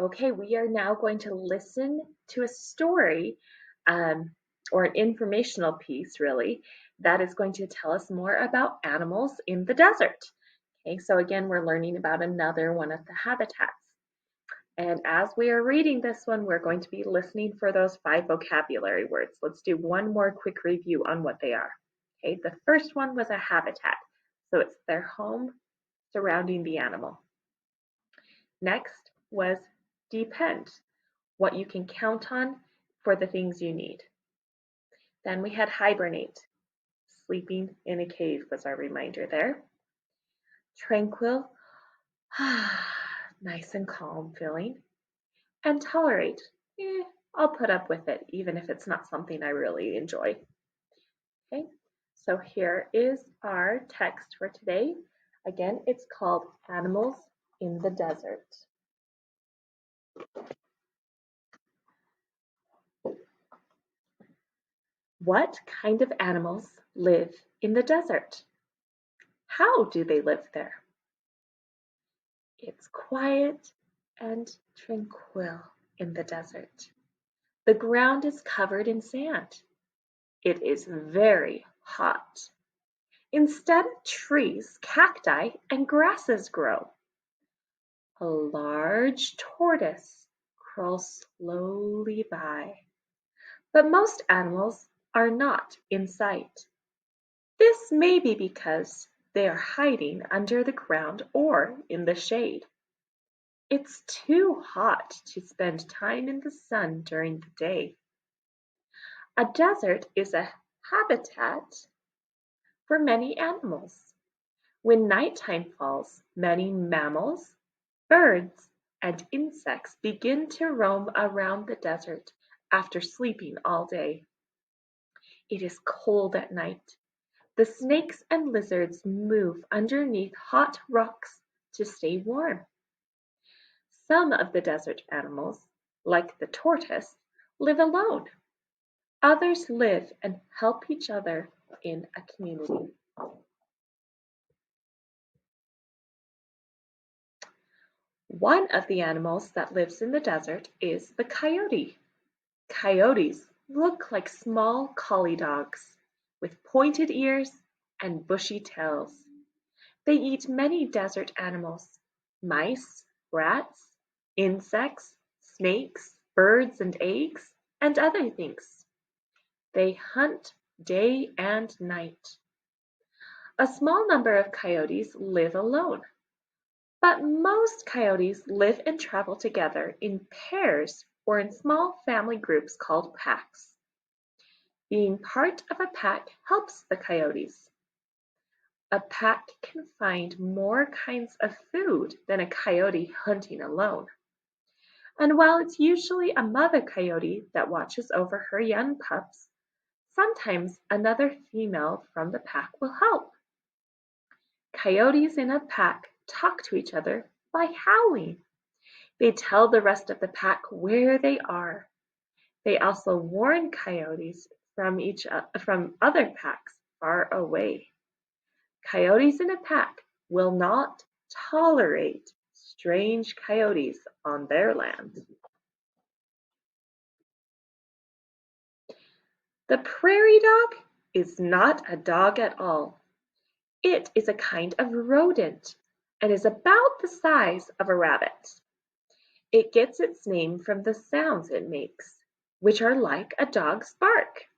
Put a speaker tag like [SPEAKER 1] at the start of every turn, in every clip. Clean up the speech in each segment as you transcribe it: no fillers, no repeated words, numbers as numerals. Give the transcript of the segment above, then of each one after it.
[SPEAKER 1] Okay, we are now going to listen to a story um, or an informational piece, really, that is going to tell us more about animals in the desert. Okay, so again, we're learning about another one of the habitats. And as we are reading this one, we're going to be listening for those 5 vocabulary words. Let's do one more quick review on what they are. Okay, the first one was a habitat. So it's their home surrounding the animal. Next was depend, what you can count on for the things you need. Then we had hibernate, sleeping in a cave was our reminder there. Tranquil, nice and calm feeling. And tolerate, I'll put up with it even if it's not something I really enjoy. Okay, so here is our text for today. Again, it's called Animals in the Desert. What kind of animals live in the desert? How do they live there? It's quiet and tranquil in the desert. The ground is covered in sand. It is very hot. Instead of trees, cacti and grasses grow. A large tortoise crawls slowly by. But most animals are not in sight. This may be because they are hiding under the ground or in the shade. It's too hot to spend time in the sun during the day. A desert is a habitat for many animals. When nighttime falls, many mammals, birds, and insects begin to roam around the desert after sleeping all day. It is cold at night. The snakes and lizards move underneath hot rocks to stay warm. Some of the desert animals, like the tortoise, live alone. Others live and help each other in a community. One of the animals that lives in the desert is the coyote. Coyotes look like small collie dogs with pointed ears and bushy tails. They eat many desert animals, mice, rats, insects, snakes, birds and eggs, and other things. They hunt day and night. A small number of coyotes live alone, but most coyotes live and travel together in pairs or in small family groups called packs. Being part of a pack helps the coyotes. A pack can find more kinds of food than a coyote hunting alone. And while it's usually a mother coyote that watches over her young pups, sometimes another female from the pack will help. Coyotes in a pack talk to each other by howling. They tell the rest of the pack where they are. They also warn coyotes from other packs far away. Coyotes in a pack will not tolerate strange coyotes on their land. The prairie dog is not a dog at all. It is a kind of rodent and is about the size of a rabbit. It gets its name from the sounds it makes, which are like a dog's bark.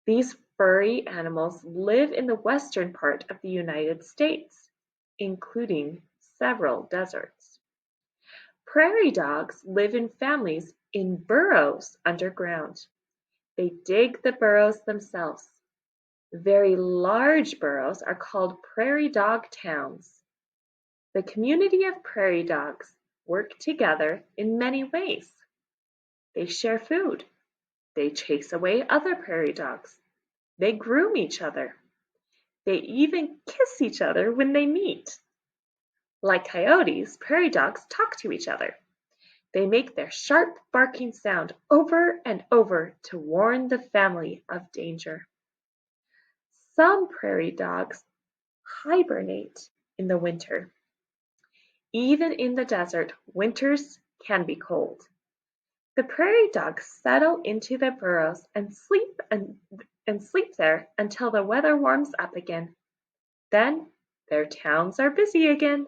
[SPEAKER 1] These furry animals live in the western part of the United States, including several deserts. Prairie dogs live in families in burrows underground. They dig the burrows themselves. Very large burrows are called prairie dog towns. The community of prairie dogs work together in many ways. They share food. They chase away other prairie dogs. They groom each other. They even kiss each other when they meet. Like coyotes, prairie dogs talk to each other. They make their sharp barking sound over and over to warn the family of danger. Some prairie dogs hibernate in the winter. Even in the desert, winters can be cold. The prairie dogs settle into their burrows and sleep there until the weather warms up again. Then their towns are busy again.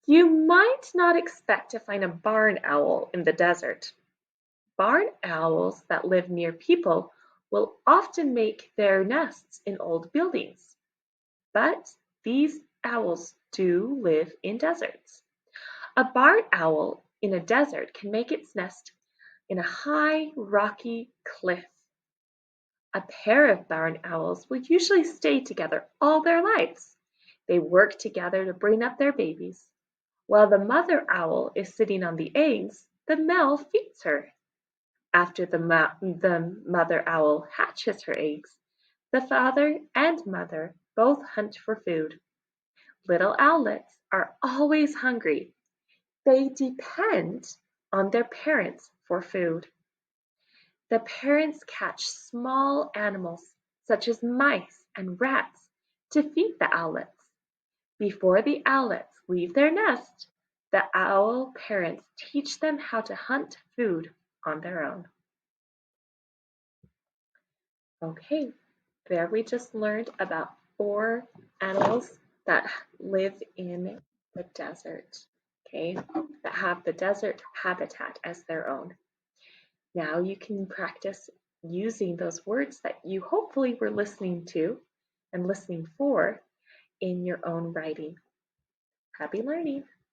[SPEAKER 1] You might not expect to find a barn owl in the desert. Barn owls that live near people will often make their nests in old buildings, but these owls do live in deserts. A barn owl in a desert can make its nest in a high, rocky cliff. A pair of barn owls will usually stay together all their lives. They work together to bring up their babies. While the mother owl is sitting on the eggs, the male feeds her. After the mother owl hatches her eggs, the father and mother both hunt for food. Little owlets are always hungry. They depend on their parents for food. The parents catch small animals such as mice and rats to feed the owlets. Before the owlets leave their nest, the owl parents teach them how to hunt food on their own. Okay, there we just learned about 4 animals that live in the desert, okay, that have the desert habitat as their own. Now you can practice using those words that you hopefully were listening to and listening for in your own writing. Happy learning!